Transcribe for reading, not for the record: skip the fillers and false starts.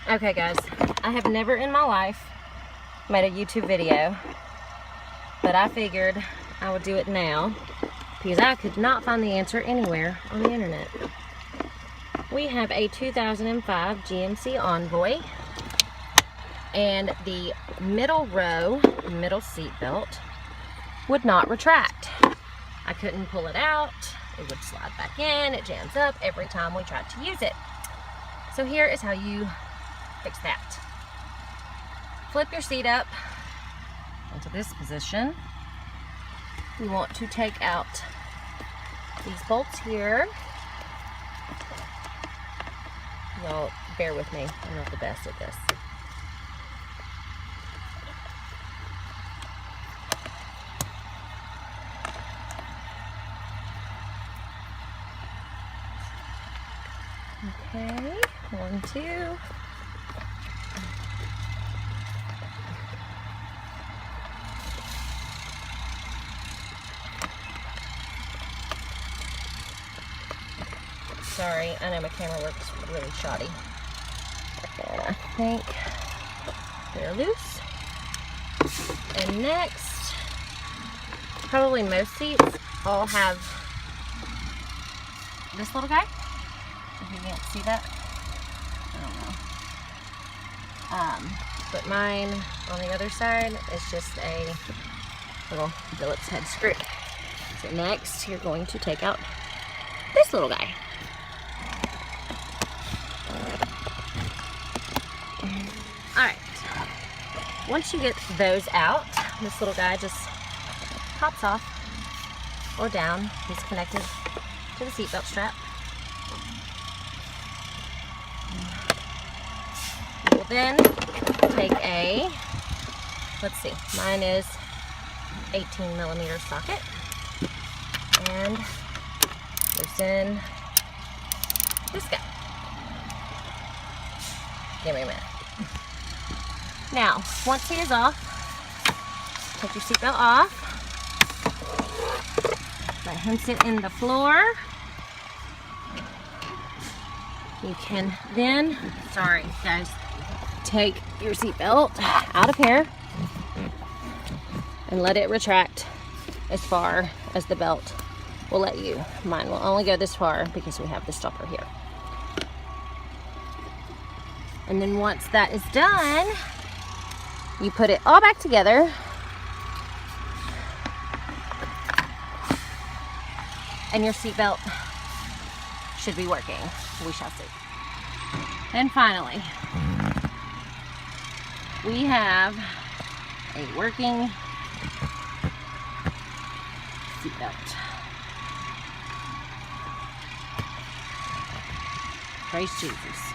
Okay guys, I have never in my life made a YouTube video, but I figured I would do it now because I could not find the answer anywhere on the internet. We have a 2005 GMC Envoy, and the middle row, middle seat belt, would not retract. I couldn't pull it out. It would slide back in. It jams up every time we tried to use it. So here is how you fix that. Flip your seat up into this position. You want to take out these bolts here. Y'all bear with me, I'm not the best at this. Okay, 1, 2. Sorry, I know my camera works really shoddy. And I think they're loose. And next, probably most seats all have this little guy. If you can't see that, I don't know. But mine on the other side is just a little Phillips head screw. So next, you're going to take out this little guy. Alright, once you get those out, this little guy just pops off or down. He's connected to the seatbelt strap. You will then take a, let's see, mine is 18mm socket, and loosen this guy. Give me a minute. Now, once he is off, take your seatbelt off. Let him sit in the floor. You can then, sorry guys, take your seatbelt out of here and let it retract as far as the belt will let you. Mine will only go this far because we have the stopper here. And then once that is done, you put it all back together and your seatbelt should be working. We shall see. And finally, we have a working seatbelt. Praise Jesus.